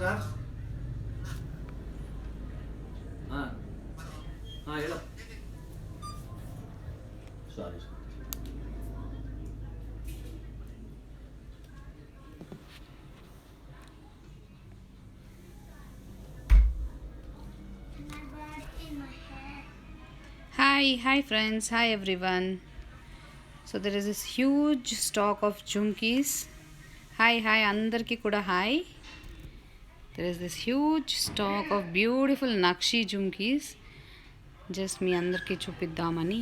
Sir ಹಾಂ ಹಾಂ ಹೇಳು sorry sir Hi friends, hi everyone. So there is this huge stock of jhumkis. Hi andarki kuda hi. There is this huge stock of beautiful nakshi jhumkis. Just మీ అందరికి చూపిద్దామని.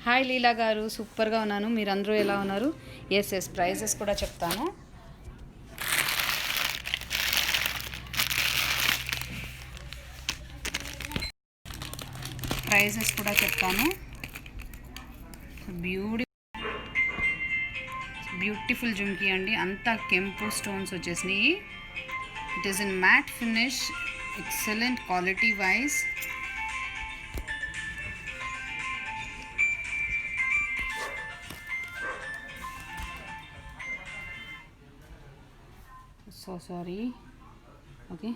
Hi లీలా గారు, సూపర్గా ఉన్నాను. మీరందరూ ఎలా ఉన్నారు? ఎస్ ప్రైజెస్ కూడా చెప్తాను. ప్రైజెస్ కూడా చెప్తాను. బ్యూటిఫుల్ జుమ్కీ అండి, అంతా కెంపు స్టోన్స్ వచ్చేసినాయి. It is in matte finish, excellent quality wise. So sorry. Okay,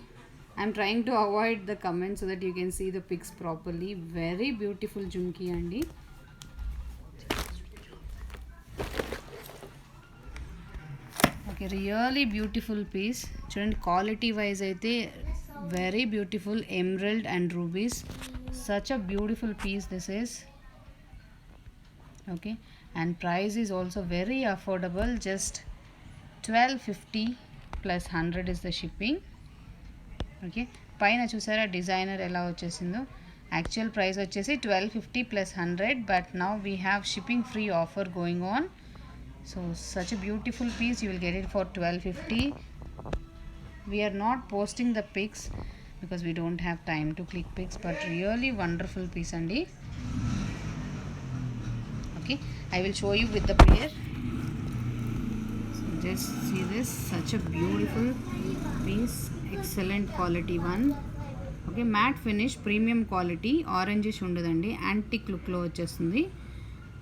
I'm trying to avoid the comments so that you can see the pics properly. Very beautiful jhumki andi. Okay, really beautiful piece. Chudandi quality wise aithe very beautiful emerald and rubies. Such a beautiful piece this is. Okay, and price is also very affordable, just 1250 plus 100 is the shipping. Okay, పైన చూసారా designer ఎలా వచ్చేసిందో. Actual price వచ్చేసి 1250 plus 100, but now we have shipping free offer going on. So such a beautiful piece, you will get it for 1250. We are not posting the pics because we don't have time to click pics, but really wonderful piece andi. Okay, I will show you with the pair. So just see this, such a beautiful piece, excellent quality one. Okay, matte finish, premium quality, orangish ఉండదండి, antique లుక్లో వచ్చేస్తుంది.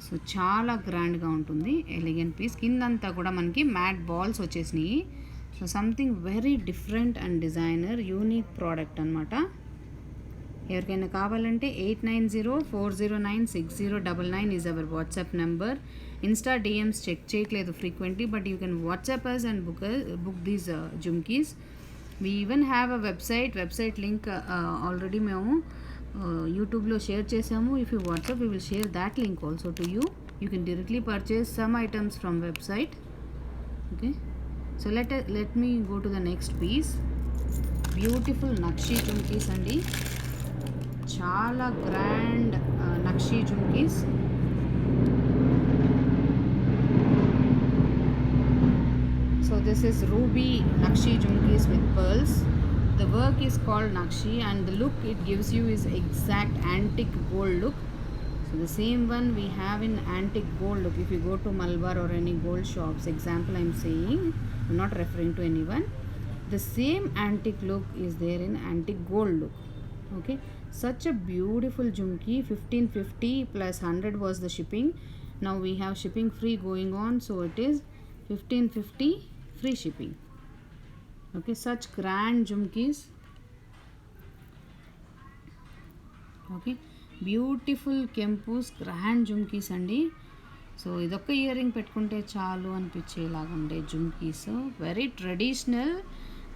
So చాలా గ్రాండ్గా ఉంటుంది, elegant piece. కిందంతా కూడా మనకి mat balls వచ్చేసినాయి. So something very different and designer, unique product అనమాట. ఎవరికైనా కావాలంటే 8904096099 is our WhatsApp number. Insta DMs check చేయట్లేదు frequently, but you can WhatsApp us and book these jhumkis. We even have a website link already మేము యూట్యూబ్లో share చేసాము. If you WhatsApp, we will share that link also to you. You can directly purchase some items from website. Okay, so let me go to the next piece. Beautiful నక్షి జుమ్కీస్ అండి, చాలా grand nakshi jhumkis. So this is ruby nakshi jhumkis with pearls. The work is called nakshi and the look it gives you is exact antique gold look. So the same one we have in antique gold look. If you go to Malabar or any gold shops, example I'm saying, I'm not referring to anyone, the same antique look is there in antique gold look. Okay, such a beautiful jhumki. 1550 plus 100 was the shipping. Now we have shipping free going on, so it is 1550 free shipping. Okay, such grand jhumkis. Okay, beautiful kempus grand jhumkis andi. So ఇదొక్క ear ring పెట్టుకుంటే చాలు అనిపించేలాగా ఉండే jhumkis, very traditional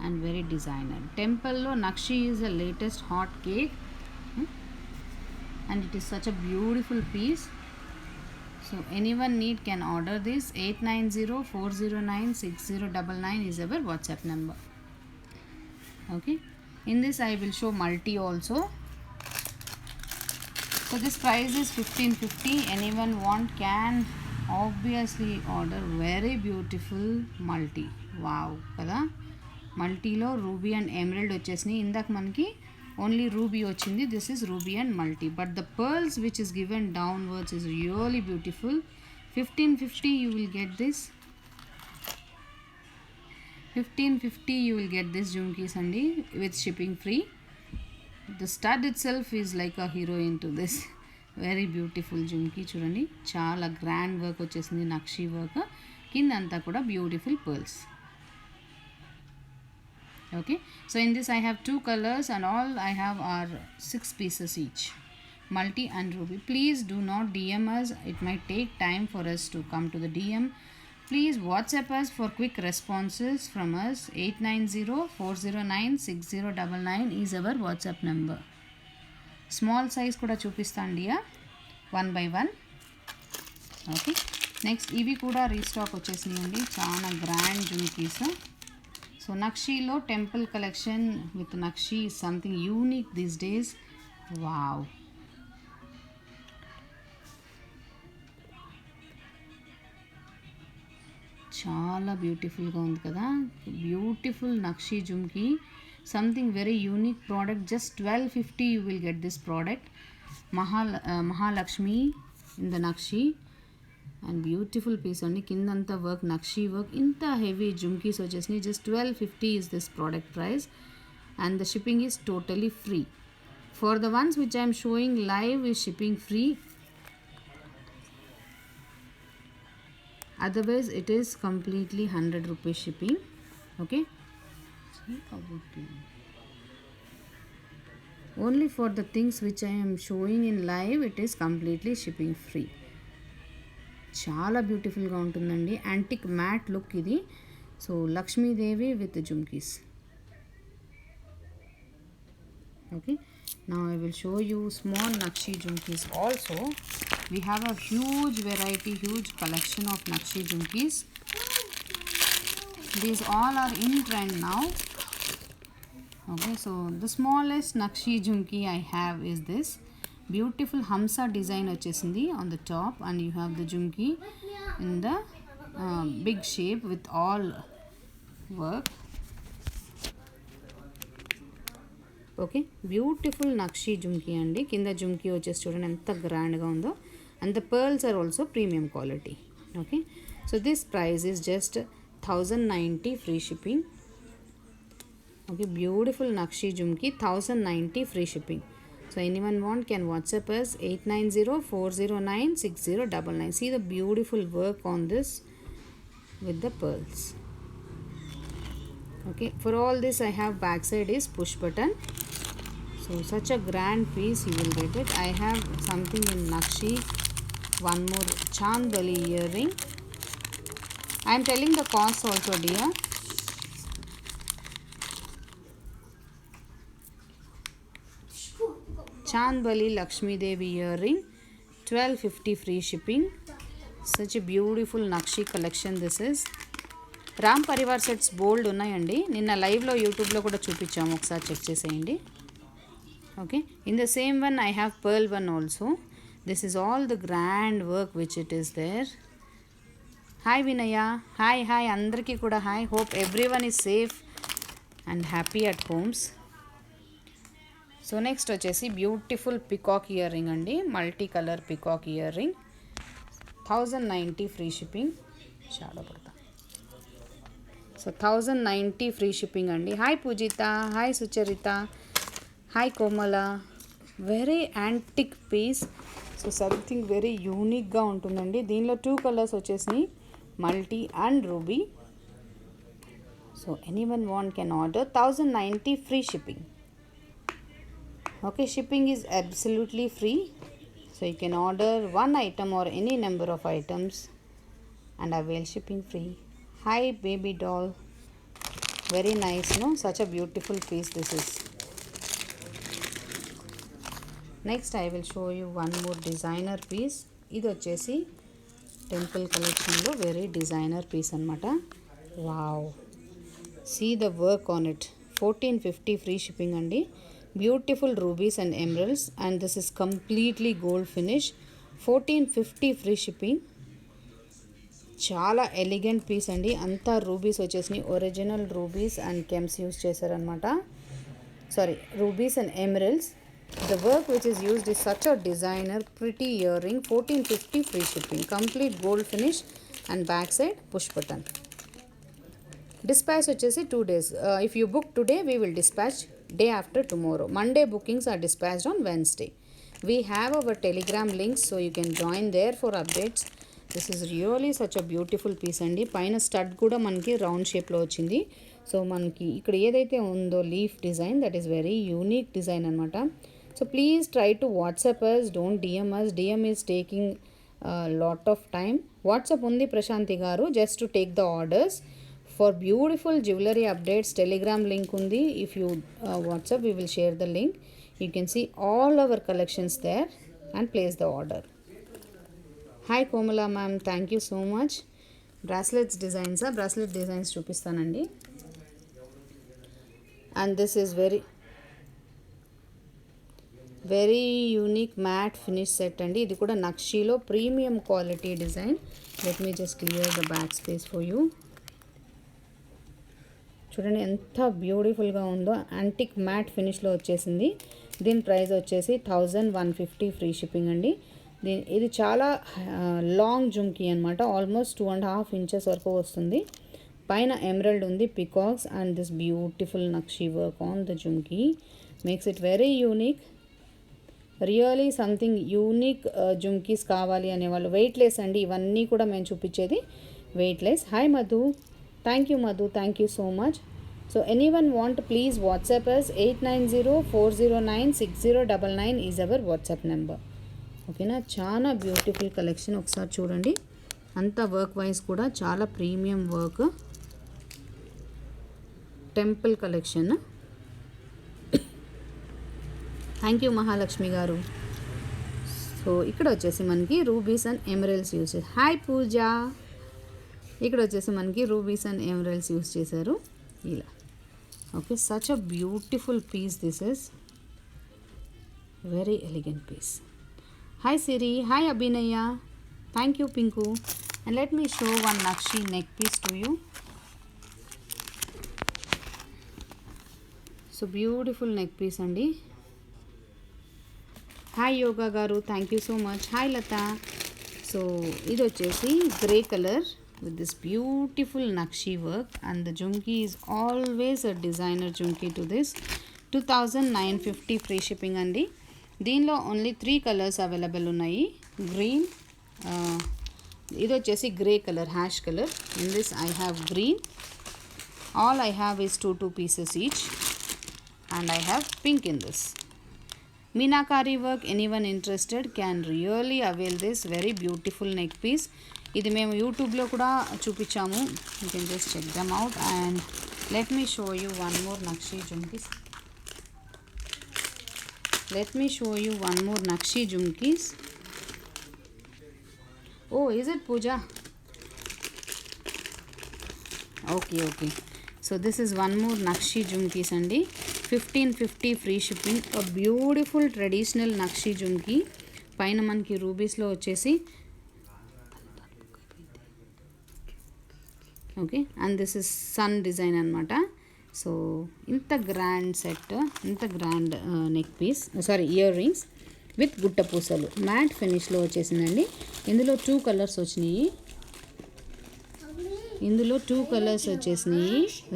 and very designer. టెంపుల్లో nakshi is the latest hot cake and it is such a beautiful piece. So anyone need can order this. 8904096099 is our WhatsApp number. Okay, in this I will show multi also. So this price is 1550. Anyone want can obviously order. Very beautiful multi. Wow kada, multiలో ruby and emerald వచ్చేసినాయి. ఇందాక మనకి only ruby వచ్చింది, this is ruby and multi, but the pearls which is given downwards is really beautiful. 1550 you will get this. 1550 you will get this jhumkis andi with shipping free. The stud itself is like a heroine to this. Very beautiful jhumki చూడండి, చాలా grand work వచ్చేసింది, నక్షి work, కింద అంతా కూడా beautiful pearls. Okay, so in this I have 2 colors and all I have are 6 pieces each, multi and ruby. Please do not DM us, it might take time for us to come to the DM. Please WhatsApp us for quick responses from us. 8904096099 is our WhatsApp number. Small size kuda chupistandi, 1 by 1. Okay, next ivi kuda restock vachesindi, chaana grand jumkees. So Nakshilo temple collection with Nakshi is something unique these days. Wow. చాలా బ్యూటిఫుల్గా ఉంది కదా, beautiful nakshi jhumki, something very unique product. Just 1250 you will get this product. Mahalakshmi in the Nakshi and beautiful piece అండి, కిందంతా work నక్షి work, ఇంత heavy jhumkis వచ్చేసినాయి. Just 1250 is this product price and the shipping is totally free. For the ones which I am showing live is shipping free, otherwise it is completely 100 rupees shipping. Okay, only for the things which I am showing in live it is completely shipping free. చాలా బ్యూటిఫుల్గా ఉంటుందండి, antique mat look ఇది. So Lakshmidevi with jhumkis. Okay, now I will show you small Nakshi jumkis also. We have a huge variety, huge collection of Nakshi jumkis. These all are in trend now. Okay, so the smallest Nakshi jumki I have is this beautiful Hamsa design vachesindi on the top, and you have the jumki in the big shape with all work. Okay, beautiful nakshi jhumki అండి, కింద జుమ్కీ వచ్చేసి చూడండి ఎంత గ్రాండ్గా ఉందో, and the pearls are also premium quality. Okay, so this price is just 1090 free shipping. Okay, beautiful nakshi jhumki 1090 free shipping. So anyone want can WhatsApp us 8904096099. See the beautiful work on this with the pearls. Okay, for all this I have backside is push button. So such a grand piece you will get it. I have something in Nakshi, one more Chandbali earring. I am telling the cost also, dear. Chandbali Lakshmi Devi earring, 1250 free shipping. Such a beautiful Nakshi collection this is. Ram Parivar sets బోల్డ్ ఉన్నాయండి, నిన్న లైవ్లో యూట్యూబ్లో కూడా చూపించాము, ఒకసారి check చేసేయండి. Okay, in the same one I have pearl one also. This is all the grand work which it is there. Hi Vinaya, hi hi అందరికీ కూడా hi. Hope every one is safe and happy at homes. So next వచ్చేసి beautiful peacock ear ring అండి, multi colour peacock ear ring, 1090 free shipping. చాలా పడతా. So 1090 free shipping అండి. Hi Pujitha, hi Sucharita, hi Komala. Very antique piece, so something very యూనిక్గా ఉంటుందండి. దీనిలో 2 colours వచ్చేసినాయి, multi and ruby. So anyone want can order, 1090 free shipping. Okay, shipping is absolutely free, so you can order one item or any number of items and avail shipping free. Hi baby doll, very nice, no? Such a beautiful piece this is. Next I will show you one more designer piece. ఇది వచ్చేసి temple కలెక్షన్లో very designer piece అనమాట. Wow, see the work on it. 1450 free shipping అండి. Beautiful rubies and emeralds, and this is completely gold finish. 1450 free shipping. చాలా elegant piece అండి, అంతా rubies వచ్చేసినాయి, original rubies and కెమ్స్ use చేశారనమాట. Sorry, rubies and emeralds. The work which is used is such a designer pretty ear ring. 1450 free shipping, complete gold finish and back side push button. Dispatch వచ్చేసి 2 days. If you book today we will dispatch day after tomorrow. Monday bookings are dispatched on Wednesday. We have our Telegram links, so you can join there for updates. This is really such a beautiful piece అండి. పైన stud కూడా మనకి round షేప్లో వచ్చింది. So మనకి ఇక్కడ ఏదైతే ఉందో leaf design, that is very unique design అనమాట. So please try to WhatsApp us, don't DM us. DM is taking lot of time. WhatsApp ఉంది Prashanti garu, just to take the orders. For beautiful jewellery updates telegram link ఉంది. If you WhatsApp, we will share the link. You can see all our collections there and place the order. Hi Komala ma'am, thank you so much. Bracelets designs, bracelet designs చూపిస్తానండి. And this is very unique matte finish set అండి. ఇది కూడా నక్షీలో premium quality design. Let me just clear the back space for you. చూడండి ఎంత బ్యూటిఫుల్గా ఉందో. Antique mat ఫినిష్లో వచ్చేసింది. దీని ప్రైస్ వచ్చేసి 1150 ఫ్రీ షిప్పింగ్ అండి. ఇది చాలా లాంగ్ జుమ్కీ అనమాట. ఆల్మోస్ట్ 2.5 ఇంచెస్ వరకు వస్తుంది. పైన ఎమరల్డ్ ఉంది, peacocks and this beautiful nakshi work on the jhumki makes it very unique. Really something unique jhumkis కావాలి అనేవాళ్ళు వెయిట్లెస్ అండి. ఇవన్నీ కూడా మేము చూపించేది weightless. Hi Madhu, thank you Madhu, thank you so much. So anyone want, please WhatsApp us. 8904096099 is our WhatsApp number. ఓకేనా. చాలా beautiful collection. ఒకసారి చూడండి, అంత వర్క్ వైజ్ కూడా చాలా premium work. Temple collection. Thank you Mahalakshmi గారు. సో ఇక్కడ వచ్చేసి మనకి రూబీస్ అండ్ ఎమరల్స్ యూస్ చేశారు. హాయ్ పూజ. ఇక్కడ వచ్చేసి మనకి రూబీస్ అండ్ ఎమరల్స్ యూస్ చేశారు ఇలా. Okay, such a beautiful piece this is. Very elegant piece. Hi Siri, hi Abhinaya. Thank you Pinku. And let me show one Nakshi neck piece to you. So beautiful neck piece andi. Hi Yoga garu, thank you so much. Hi Lata. So idu vachesi grey color with this beautiful Nakshi work, and the jumki is always a designer jumki to this. 2950 free shipping andi. దీనిలో only 3 colours available ఉన్నాయి. Green, ఇది వచ్చేసి grey colour, ash colour. In this I have green. All I have is 2 pieces each, and I have pink in this. Meenakari work, anyone interested can really avail this very beautiful neck piece. ఇది మేము యూట్యూబ్లో కూడా చూపించాము. You can just check them out. And let me show you one more nakshi jhumkis. Oh is it Pooja? Okay. So this is one more nakshi jhumkis అండి. 1550 free shipping. ఒక beautiful traditional nakshi jhumki. పైన మనకి రూబీస్లో వచ్చేసి okay, and this is sun design అనమాట. So ఇంత grand set, ఇంత grand neck piece, sorry earrings with gutta pusalu matte ఫినిష్లో వచ్చేసిందండి. ఇందులో 2 కలర్స్ వచ్చినాయి.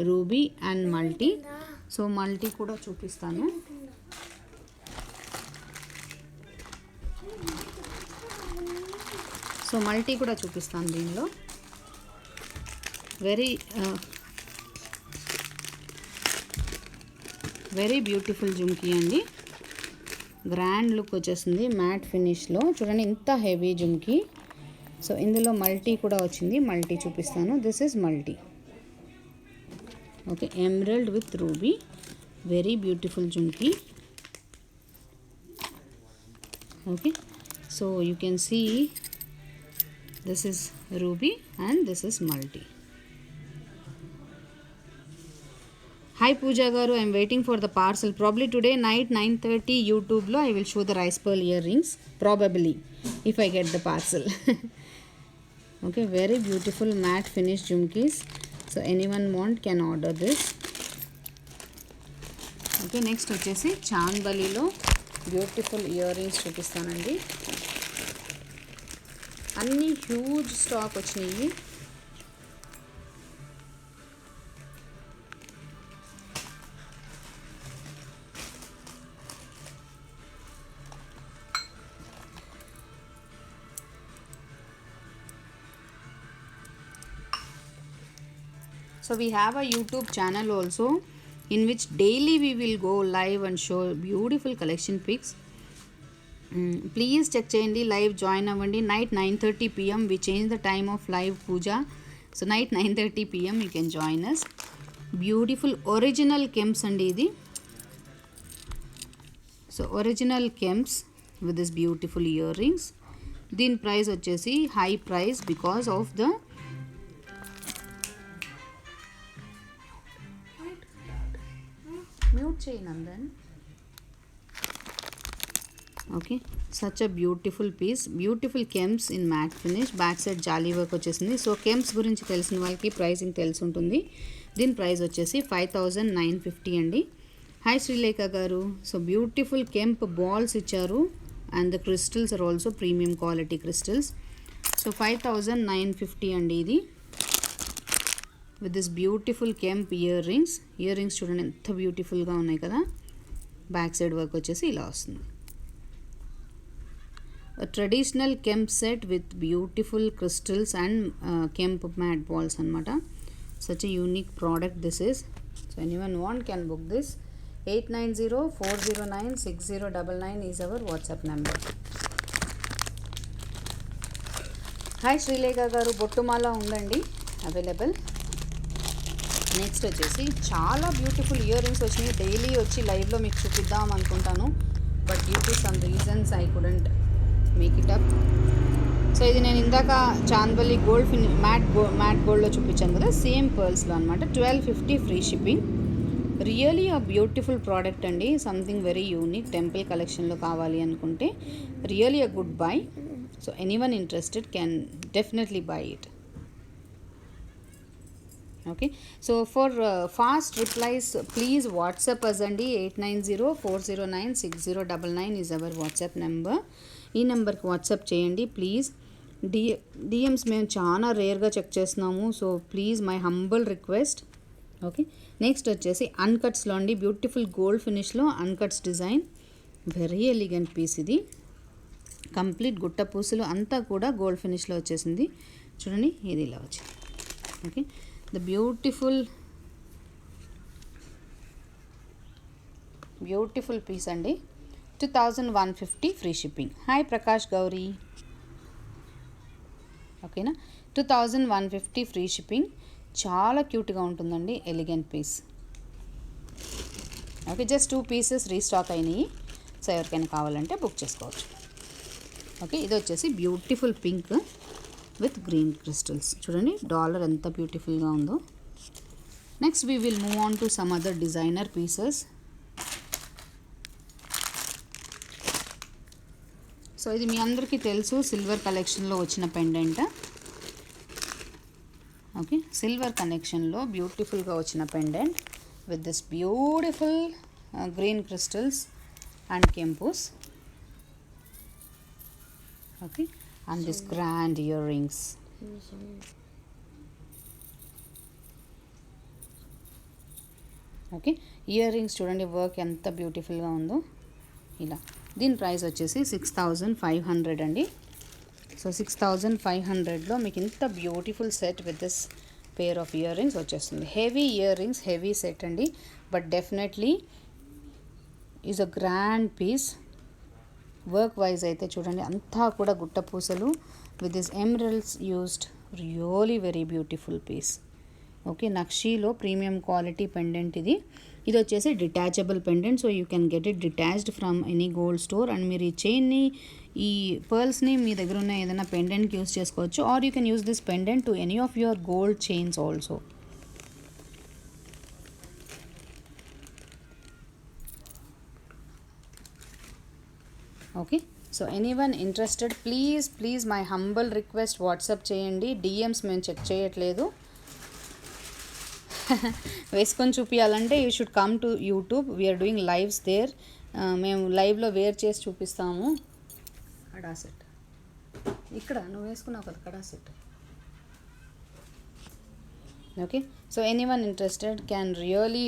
Ruby and multi. So multi కూడా చూపిస్తాను. దీనిలో వెరీ బ్యూటిఫుల్ జుమ్కీ అండి. గ్రాండ్ లుక్ వచ్చేసింది మ్యాట్ ఫినిష్లో. చూడండి ఇంత హెవీ జుమ్కీ. సో ఇందులో మల్టీ కూడా వచ్చింది. మల్టీ చూపిస్తాను. This is multi. Okay, emerald with ruby. Very beautiful jhumki. Okay, so you can see this is ruby and this is multi. Hi Pooja garu, I am waiting for the parcel. Probably today night 9:30 YouTube lo I will show the rice pearl earrings. Probably, if I get the parcel. Okay, very beautiful matte finish jumkis. So anyone want can order this. Okay, next వచ్చేసి చాందబలిలో beautiful ear rings చూపిస్తానండి. అన్ని huge stock వచ్చినాయి. So we have a YouTube channel also, in which daily we will go live and show beautiful collection pics. Please check చేయండి, live join అవ్వండి. Night 9:30 PM we change the time of live puja. So night 9:30 PM you can join us. Beautiful original కెంప్స్ అండి ఇది. So original కెంప్స్ with this beautiful earrings. దీని price వచ్చేసి high price because of the mute చేయనందన్. Okay, such a beautiful piece, beautiful gems in matte finish. Back side జాలీ work వచ్చేసింది. So gems గురించి తెలిసిన వాళ్ళకి ప్రైసింగ్ తెలిసి ఉంటుంది. దీని ప్రైస్ వచ్చేసి 5,950 అండి. Hi Srilekha garu. So beautiful kemp balls ఇచ్చారు and the crystals are also premium quality crystals. So 5,950 అండి ఇది, with this beautiful kemp earrings. Earrings చూడండి ఎంత బ్యూటిఫుల్గా ఉన్నాయి కదా. బ్యాక్ సైడ్ వర్క్ వచ్చేసి ఇలా వస్తుంది. A traditional kemp set with beautiful crystals and kemp mat balls anamata. Such a unique product this is. So anyone want can book this. 8904096099 is our WhatsApp number. Hi Srilekha garu, bottumala undandi available. Next వచ్చేసి చాలా beautiful ear rings వచ్చినాయి. Daily వచ్చి లైవ్లో మీకు చూపిద్దాం అనుకుంటాను, but due to some reasons I couldn't make it up. So ఇది నేను ఇందాక చాందవల్లి గోల్డ్ మ్యాట్ గోల్డ్లో చూపించాను కదా, సేమ్ పర్ల్స్లో అనమాట. 1250 free shipping. Really a beautiful product అండి, సంథింగ్ వెరీ యూనిక్. టెంపుల్ కలెక్షన్లో కావాలి అనుకుంటే really a good bye. So anyone interested can definitely by it. Okay, so for fast replies please WhatsApp us అండి. 8904096099 is our WhatsApp number. ఈ నెంబర్కి WhatsApp చేయండి please. DMs మేము చాలా రేర్గా చెక్ చేస్తున్నాము, so please my humble request. Okay, next వచ్చేసి అన్కట్స్లో అండి, బ్యూటిఫుల్ గోల్డ్ ఫినిష్లో uncuts design. Very elegant piece ఇది. కంప్లీట్ గుట్ట పూసలు అంతా కూడా గోల్డ్ ఫినిష్లో వచ్చేసింది. చూడండి ఇది ఇలా వచ్చింది. ఓకే, ద బ్యూటిఫుల్ పీస్ అండి. 2150 free shipping. Hi Prakash Gowri. ఓకేనా, 2150 ఫ్రీ షిప్పింగ్. చాలా క్యూట్గా ఉంటుందండి, elegant piece. Okay, just 2 pieces restock అయినాయి. సో ఎవరికైనా కావాలంటే బుక్ చేసుకోవచ్చు. ఓకే, ఇది వచ్చేసి beautiful pink with green crystals. చూడండి డాలర్ ఎంత బ్యూటిఫుల్గా ఉందో. Next we will move on to some other designer pieces. So ఇది మీ అందరికీ తెలుసు, సిల్వర్ కలెక్షన్లో వచ్చిన పెండెంట్. ఓకే, సిల్వర్ కనెక్షన్లో బ్యూటిఫుల్గా వచ్చిన pendant with this beautiful green crystals and కెంపూస్. Okay, and this grand earrings. Okay, earrings చూడండి వర్క్ ఎంత బ్యూటిఫుల్గా ఉందో ఇలా. దీని ప్రైస్ వచ్చేసి 6500 అండి. సో 6500లో మీకు ఇంత beautiful set with this pair of earrings వచ్చేస్తుంది. Heavy earrings, heavy set అండి, but definitely is a grand piece. Work wise అయితే చూడండి అంతా కూడా గుట్ట పూసలు with this emeralds used. Really very beautiful piece. Okay, నక్షీలో ప్రీమియం క్వాలిటీ పెండెంట్ ఇది. ఇది వచ్చేసి detachable pendant, so you can get it detached from any gold store. And మీరు ఈ చైన్ని, ఈ పర్ల్స్ని మీ దగ్గర ఉన్న ఏదైనా పెండెంట్కి యూస్ చేసుకోవచ్చు, or you can use this pendant to any of your gold chains also. Okay, so anyone interested please my humble request WhatsApp చేయండి. డిఎమ్స్ మేము చెక్ చేయట్లేదు. వేసుకొని చూపించాలంటే you should come to YouTube, we're doing lives there. మేము లైవ్లో wear చేసి చూపిస్తాము. కడా set ఇక్కడ నువ్వు వేసుకున్నావు కదా, kada set. Okay, so anyone interested can really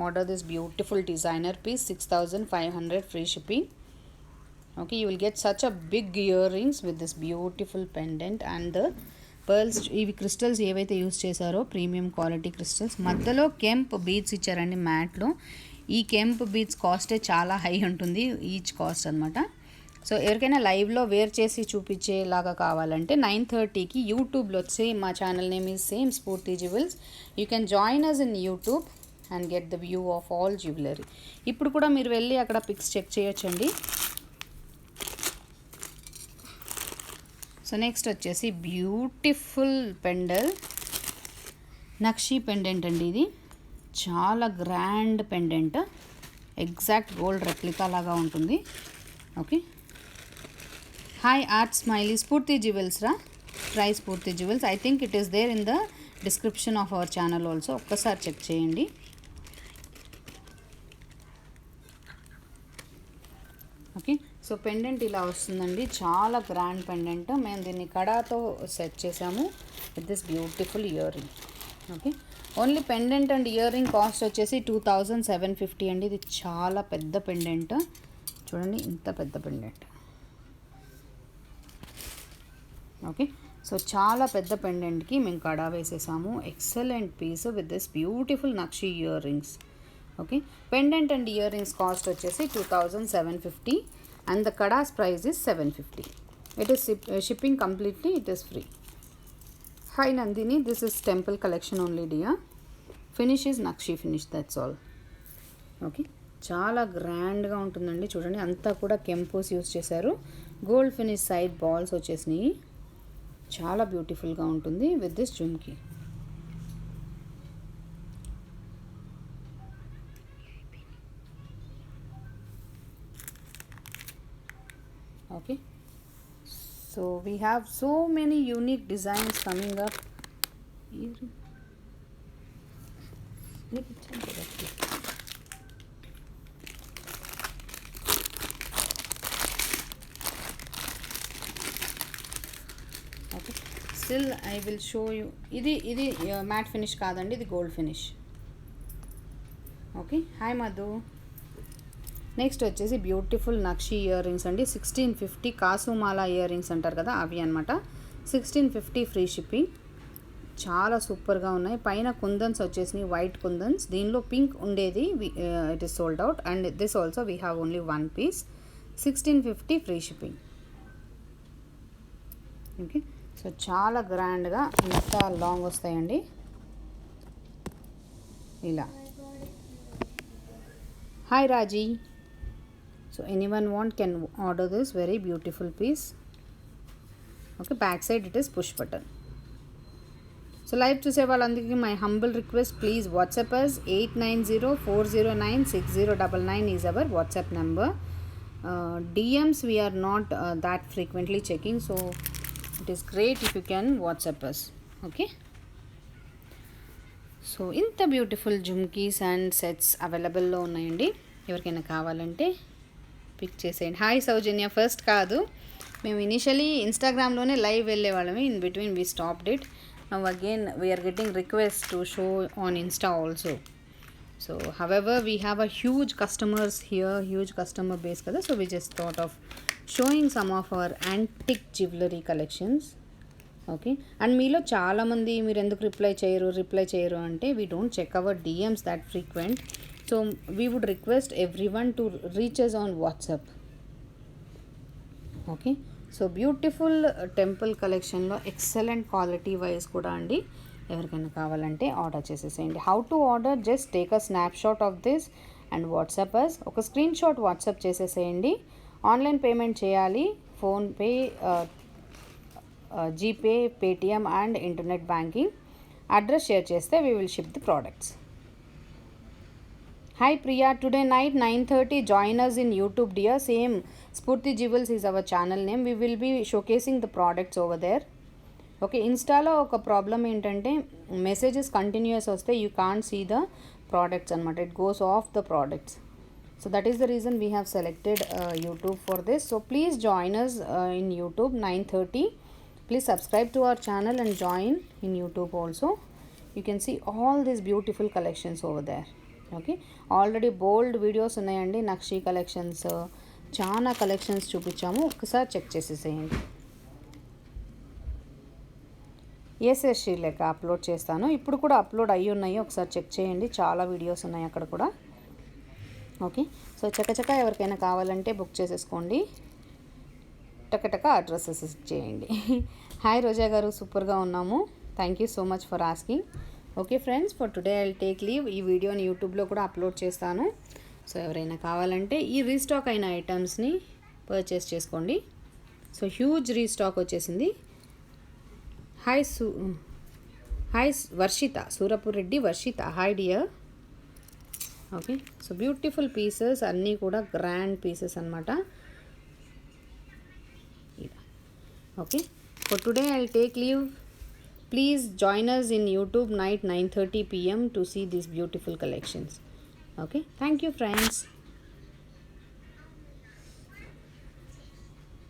order this beautiful designer piece. 6500 free shipping. Okay, you will get such a big earrings with this beautiful pendant and the pearls ఇవి crystals ఏవైతే use చేశారో premium quality crystals. మధ్యలో kemp beads ఇచ్చారండి మ్యాట్లో. ఈ kemp beads కాస్టే చాలా high ఉంటుంది, each cost అనమాట. So ఎవరికైనా లైవ్లో వేర్ చేసి చూపించేలాగా కావాలంటే 9:30కి యూట్యూబ్లో వచ్చి, మా channel name is same Spoorthi Jewels. You can join us in YouTube and get the view of all jewellery. ఇప్పుడు కూడా మీరు వెళ్ళి అక్కడ పిక్స్ చెక్ చేయొచ్చండి. సో నెక్స్ట్ వచ్చేసి బ్యూటిఫుల్ పెండల్, నక్షి పెండెంట్ అండి. ఇది చాలా grand pendant, exact gold replica లాగా ఉంటుంది. Okay, hi art smiley, Spoorthi Jewels రా, try Spoorthi Jewels. I think it is there in the description of our channel also. ఒక్కసారి check చేయండి. ఓకే, సో పెండెంట్ ఇలా వస్తుందండి, చాలా గ్రాండ్ పెండెంట్. మేము దీన్ని కడాతో సెట్ చేసాము with this beautiful ear ring. Okay, only pendant and ear ring cost వచ్చేసి 2750 అండి. ఇది చాలా పెద్ద పెండెంట్, చూడండి ఇంత పెద్ద పెండెంట్. ఓకే, సో చాలా పెద్ద పెండెంట్కి మేము కడా వేసేసాము. Excellent piece with this beautiful నక్షి earrings. Okay, pendant and earrings cost వచ్చేసి 2750 and the kada's price is 750. It is shipping completely, it is free. Hi Nandini, this is temple collection only dear. Finish is Nakshi finish, that's all. Okay, చాలా గ్రాండ్గా ఉంటుందండి. చూడండి అంతా కూడా కెంపోస్ use చేశారు. Gold finish side balls వచ్చేసినాయి. చాలా బ్యూటిఫుల్గా ఉంటుంది with this jhumki. Okay, so we have so many unique designs coming up. Okay, still I will show you. ఇది matte finish కాదండి, ఇది gold finish. Okay, hi Madhu. Next వచ్చేసి beautiful నక్షి ear rings అండి. 1650 కాసుమాలా ఇయర్ రింగ్స్ అంటారు కదా, అవి అనమాట. 1650 ఫ్రీ షిప్పింగ్. చాలా సూపర్గా ఉన్నాయి. పైన కుందన్స్ వచ్చేసినాయి, వైట్ కుందన్స్. దీనిలో పింక్ ఉండేది, it is sold out. And this also we have only 1 piece. 1650 free shipping. Okay, so చాలా గ్రాండ్గా ఇంత లాంగ్ వస్తాయండి ఇలా. Hi Raji. So anyone want can order this very beautiful piece. Okay, back side it is push button. So live to say వాళ్ళందరికీ my humble request, please WhatsApp us. 8904096099 is our WhatsApp number. DMs we are not that frequently checking, so it is great if you can WhatsApp us. Okay, so ఇంత beautiful jhumkis and sets అవైలబుల్లో ఉన్నాయండి. ఎవరికైనా కావాలంటే pick చేసేయండి. Hi సౌజన్య, first కాదు, మేము initially ఇన్స్టాగ్రామ్లోనే live వెళ్ళేవాళ్ళమి. In between we stopped it. Now again we're getting request to show on Insta also. So however we have a huge customers here, huge customer base కదా. So we just thought of showing some of our antique jewellery collections. Okay, and మీలో చాలామంది మీరు ఎందుకు reply చేయరు అంటే we don't check our DMs that frequent. So we would request everyone to reach us on WhatsApp. Okay, so beautiful temple collection లో excellent quality wise కూడా అండి. ఎవరికైనా కావాలంటే ఆర్డర్ చేసేసేయండి. How to order, just take a snapshot of this and WhatsApp us. ఒక screenshot WhatsApp చేసేసేయండి. Online payment చేయాలి, PhonePe, GPay, Paytm and internet banking. Address share చేస్తే we will ship the products. Hi Priya, today night 9:30 join us in YouTube dear. Same Spurti Jewels is our channel name. We will be showcasing the products over there. Okay, ఇన్స్టాలో ఒక problem ఏంటంటే messages continues వస్తే you can't see the products అనమాట. It goes off the products. So that is the reason we have selected YouTube for this. So please join us in YouTube 9:30. Please subscribe to our channel and join in YouTube also. You can see all these beautiful collections over there. Okay, already bold videos ఉన్నాయండి. నక్షి collections చాలా collections చూపించాము, ఒకసారి check చేసేసేయండి. Yes Srilekha upload చేస్తాను. ఇప్పుడు కూడా upload అయ్యి ఉన్నాయి, ఒకసారి చెక్ చేయండి. చాలా వీడియోస్ ఉన్నాయి అక్కడ కూడా. ఓకే, సో చకచక ఎవరికైనా కావాలంటే బుక్ చేసేసుకోండి. టకటక అడ్రసెస్ చేయండి. హాయ్ రోజా గారు, సూపర్గా ఉన్నాము. Thank you so much for asking. Okay friends, for today I will take leave. ఈ వీడియోని యూట్యూబ్లో కూడా అప్లోడ్ చేస్తాను. సో ఎవరైనా కావాలంటే ఈ రీస్టాక్ అయిన ఐటమ్స్ని పర్చేస్ చేసుకోండి. సో హ్యూజ్ రీస్టాక్ వచ్చేసింది. Hi Varshitha, Surapur Reddy Varshitha, hi dear. Okay, so beautiful pieces అన్నీ కూడా గ్రాండ్ పీసెస్ అనమాట. Okay, for today I will take leave. Please join us in YouTube night 9:30 p.m. to see these beautiful collections. Okay, thank you friends.